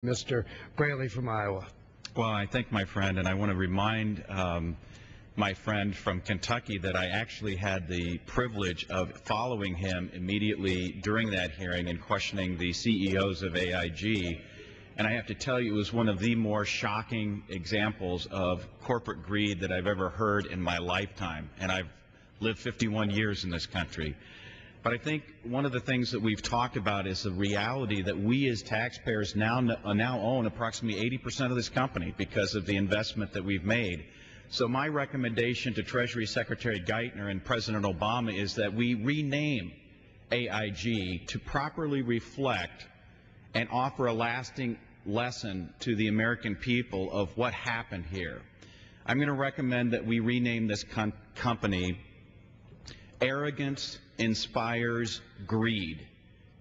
Mr. Braley from Iowa. Well, I thank my friend, and I want to remind my friend from Kentucky that I actually had the privilege of following him immediately during that hearing and questioning the CEOs of AIG. And I have to tell you, it was one of the more shocking examples of corporate greed that I've ever heard in my lifetime. And I've lived 51 years in this country. But I think one of the things that we've talked about is the reality that we as taxpayers now own approximately 80% of this company because of the investment that we've made. So my recommendation to Treasury Secretary Geithner and President Obama is that we rename AIG to properly reflect and offer a lasting lesson to the American people of what happened here. I'm going to recommend that we rename this company Arrogance Inspires Greed,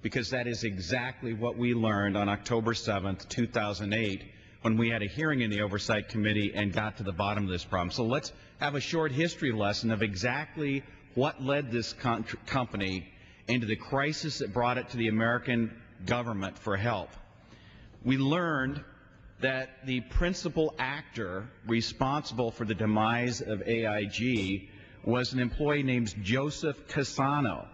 because that is exactly what we learned on October 7th, 2008, when we had a hearing in the Oversight Committee and got to the bottom of this problem. So let's have a short history lesson of exactly what led this company into the crisis that brought it to the American government for help. We learned that the principal actor responsible for the demise of AIG was an employee named Joseph Cassano.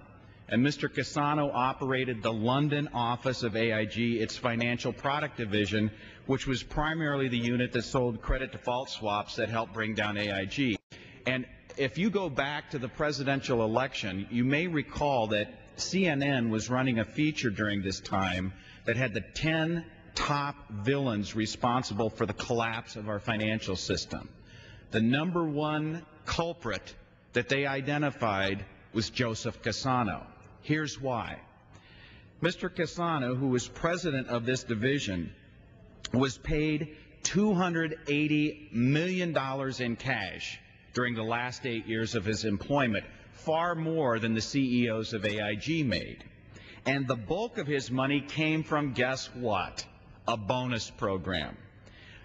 And Mr. Cassano operated the London office of AIG, its financial product division, which was primarily the unit that sold credit default swaps that helped bring down AIG. And if you go back to the presidential election, you may recall that CNN was running a feature during this time that had the 10 top villains responsible for the collapse of our financial system. The number one culprit that they identified was Joseph Cassano. Here's why. Mr. Cassano, who was president of this division, was paid $280 million in cash during the last 8 years of his employment, far more than the CEOs of AIG made. And the bulk of his money came from, guess what? A bonus program.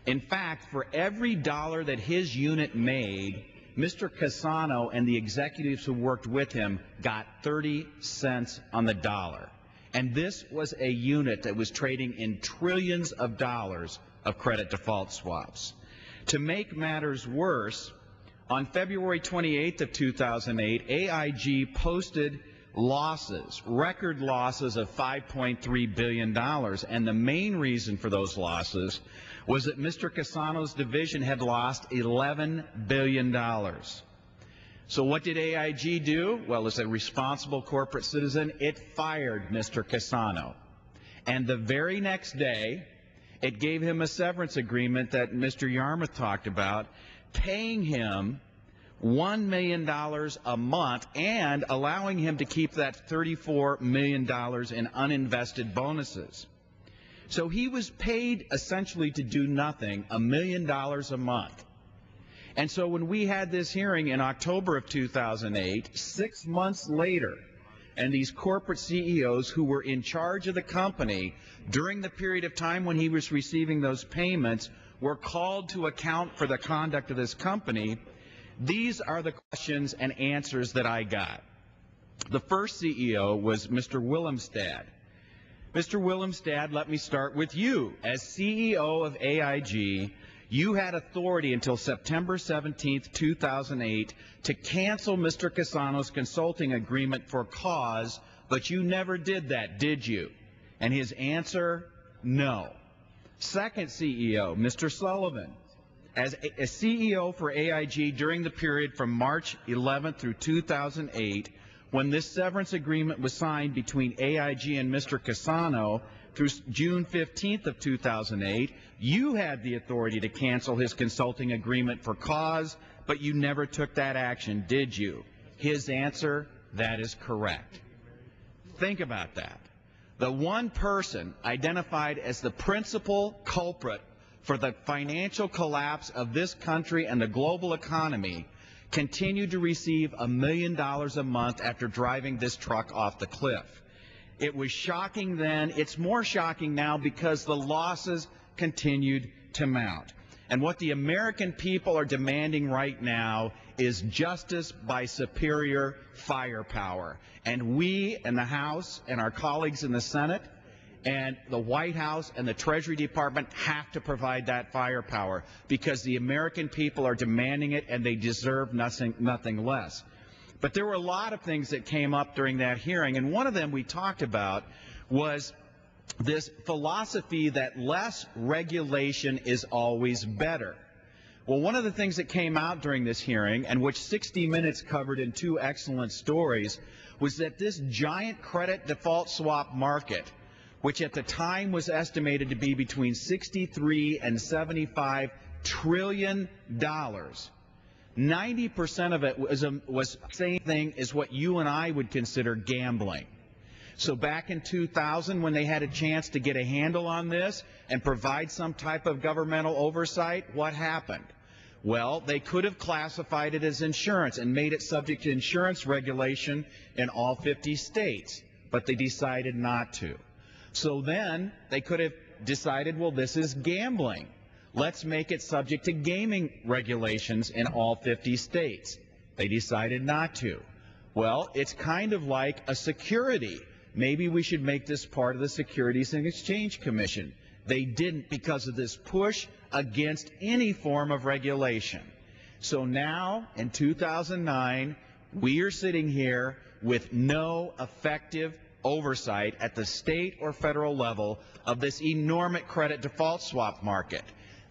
In fact, for every dollar that his unit made, Mr. Cassano and the executives who worked with him got 30 cents on the dollar. And this was a unit that was trading in trillions of dollars of credit default swaps. To make matters worse, on February 28th of 2008, AIG posted losses, record losses of $5.3 billion. And the main reason for those losses was that Mr. Cassano's division had lost $11 billion. So what did AIG do? Well, as a responsible corporate citizen, it fired Mr. Cassano. And the very next day, it gave him a severance agreement that Mr. Yarmouth talked about, paying him $1 million a month and allowing him to keep that $34 million in uninvested bonuses. So he was paid essentially to do nothing, $1 million a month. And so when we had this hearing in October of 2008, 6 months later, and these corporate CEOs who were in charge of the company during the period of time when he was receiving those payments were called to account for the conduct of this company, these are the questions and answers that I got. The first CEO was Mr. Willemstad. Mr. Willemstad, let me start with you. As CEO of AIG, you had authority until September 17th, 2008 to cancel Mr. Cassano's consulting agreement for cause, but you never did that, did you? And his answer, no. Second CEO, Mr. Sullivan. As a CEO for AIG during the period from March 11th through 2008, when this severance agreement was signed between AIG and Mr. Cassano through June 15th of 2008, you had the authority to cancel his consulting agreement for cause, but you never took that action, did you? His answer, that is correct. Think about that. The one person identified as the principal culprit for the financial collapse of this country and the global economy continued to receive $1 million a month after driving this truck off the cliff. It was shocking then. It's more shocking now because the losses continued to mount. And what the American people are demanding right now is justice by superior firepower. And we in the House and our colleagues in the Senate And the White House and the Treasury Department have to provide that firepower because the American people are demanding it and they deserve nothing less. But there were a lot of things that came up during that hearing, and one of them we talked about was this philosophy that less regulation is always better. Well, one of the things that came out during this hearing, and which 60 Minutes covered in two excellent stories, was that this giant credit default swap market, which at the time was estimated to be between $63 and $75 trillion, 90% of it was the same thing as what you and I would consider gambling. So back in 2000, when they had a chance to get a handle on this and provide some type of governmental oversight, what happened? Well, they could have classified it as insurance and made it subject to insurance regulation in all 50 states, but they decided not to. So then they could have decided, well, this is gambling. Let's make it subject to gaming regulations in all 50 states. They decided not to. Well, it's kind of like a security. Maybe we should make this part of the Securities and Exchange Commission. They didn't because of this push against any form of regulation. So now, in 2009, we are sitting here with no effective oversight at the state or federal level of this enormous credit default swap market.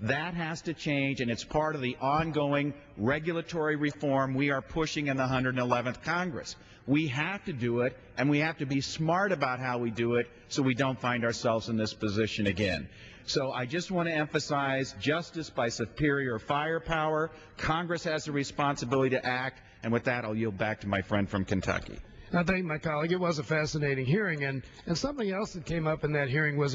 That has to change, and it's part of the ongoing regulatory reform we are pushing in the 111th Congress. We have to do it, and we have to be smart about how we do it so we don't find ourselves in this position again. So I just want to emphasize justice by superior firepower. Congress has a responsibility to act, and with that, I'll yield back to my friend from Kentucky. I thank my colleague. It was a fascinating hearing, and something else that came up in that hearing was